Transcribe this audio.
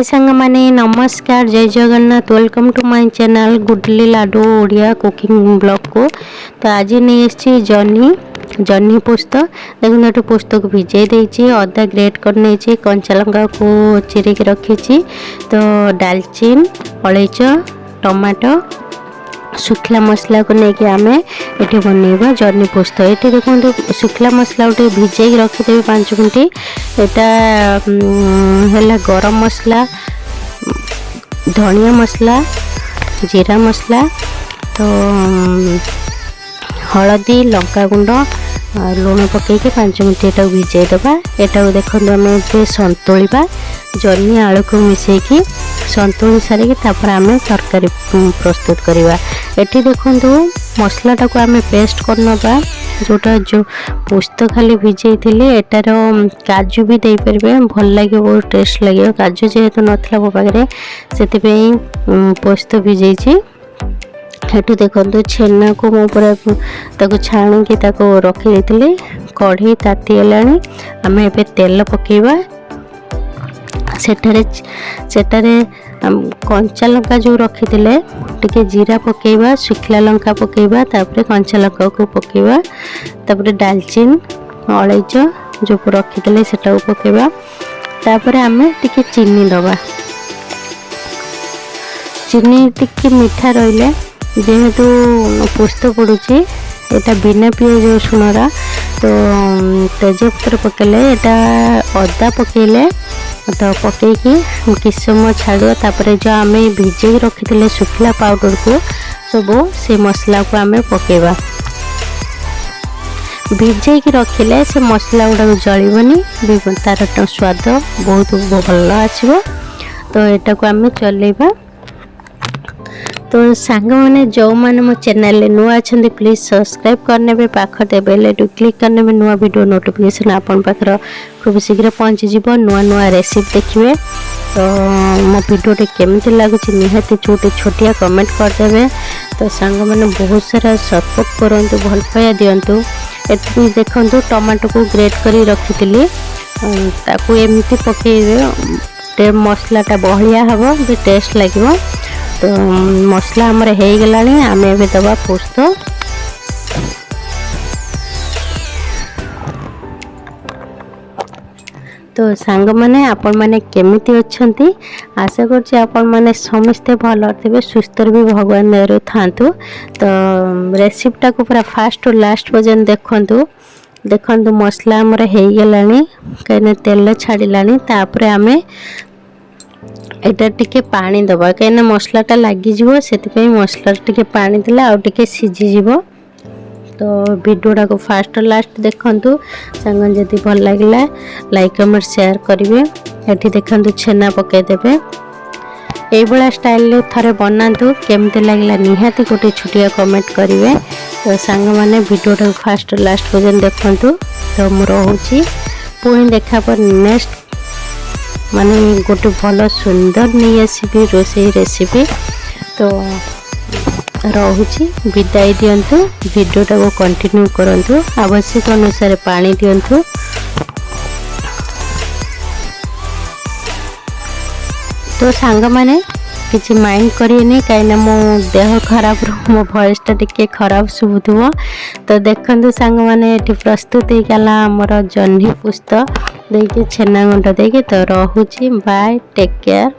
सांग माने नमस्कार, जय Jagannath, welcome to my channel Gudli Laddu Odia cooking blog को। तो आज नहीं आसी जह्नी पोस्त। देखो ये पोस्त को भिजे देती, अदा ग्रेट कर नहीं, कंचा लंका को चिरिक रखी। तो डालचीन, अलैच, टमाटो, शुखला मसला को लेकिन आम ये बनइबा जह्नी पोस्त। ये देखो शुखला मसला गोटे भिजे रखिदेवी 5 मिनट। यहाँ है गरम मसला, धनिया मसला, जीरा मसला, तो हलदी, लंका गुंड, लुण पकईकि 5 मिनट ये भिजे दबा। यहाँ देखो आम सतुआ जह्नी आलू को मिसेकी सतुड़ी सारिकी आम तरकारी प्रस्तुत करवा। ये देखो मसलाटा को आम पेस्ट करनबा, जोटा जो पोस्त खाली भिजे थी एटार काजू भी दे पारे, भल लगे, बहुत टेस्ट लगे। काजू जेहेतु नाला मो पाखे से पोस्त भिजे। हेटू देखो छेना को मो पूरा छाणिकी रखी देती। कढ़ी ताती है, आम ए तेल पकेबा। सेटारे कंचा लंका जो रखी टे जीरा पकेबा, शुखला लंका पकेबा, तापर कंचा लंका को पकेबा, तापर डालचीन, अलैच जो रखी से पकेबा। तापर आम टिके चीनी दबा। चीनी टिके मीठा रहिले जेहेतु पोस्त पड़ुची, यहाँ बिना पियाज रसुणरा। तो तेजपत्र पकेले, यहाँ अदा पकेले, तो पकईकि किस समय छाड़। तापर जो आम भिजे रखी शुखला पाउडर को सब से मसला को आम पकेबा। भिजे रखिले से मसला गुड़ा जलबनी, तार स्वाद बहुत भल आसो। तो यहाँ को आम चलेबा। तो सांग मैंने जो मैंने मो चैनल नुआ अच्छा प्लीज सब्सक्राइब करने, पाखे बेल आइकन क्लिक करने, नुआ वीडियो नोटिफिकेशन आपन पाखर खूब शीघ्र पहुँची नुआ नुआ रेसिपी देखिए। तो मो वीडियो केमती लगुच निहाती छोटे छोटिया कमेंट करदे। तो सांग मैंने बहुत सारा सपोर्ट करूँ, भल पाया दिंतु। देखो टमाटो को ग्रेट कर रखी ताकू एमती पकड़े, मसलाटा बहलिया हम भी टेस्ट लगे। तो मसला आमर हो गला, आम ए दबा पोस्त। तो सांग मैंने आपण मैंने केमिति अच्छंती, आशा करछि आपण मैंने समस्ते भल थे, सुस्थ भी भगवान दयारु थांतु। तो रेसिपीटा को पूरा फास्ट और लास्ट पर्यंत देखंतु मसला आमर हो गला, कहीं तेल छाड़िलानी। तापर आमे एटा टिके पानी दबा, कहीं मसलाटा लगिज से मसला टिके पानी देला आउ टिके सीझीज। तो वीडियोटा को फास्ट लास्ट देखंतु। सांग जदि भल लगिला लाइक कमेंट शेयर करेंगे। ये देखंतु छेना पकईदेवे। ये स्टाइल थे बनातु, केमती लगिला निहाती गोटे छोटिया कमेंट करेंगे। तो सांग मैंने वीडियोटा को फास्ट लास्ट पर्यंत देखंतु। तो मु रोची पुणी देखा पर नेक्स्ट माने गोटे भल सुंदर नहीं आसबि रोषे रेसिपी। तो रोची विदाई दिंतु, वीडियोटा को कंटिन्यू करंतु, आवश्यक अनुसार पानी दिंतु। तो सांग मैंने किसी माइंड करेनि, कहीं मो देह खराब मो वॉइसटा टिके खराब शुभुव। तो देखंतु सांग मैंने ये प्रस्तुत होगा आमर जह्नी पोस्त देखिए छेना गुंड देखिए। तो रोची बाय, टेक केयर।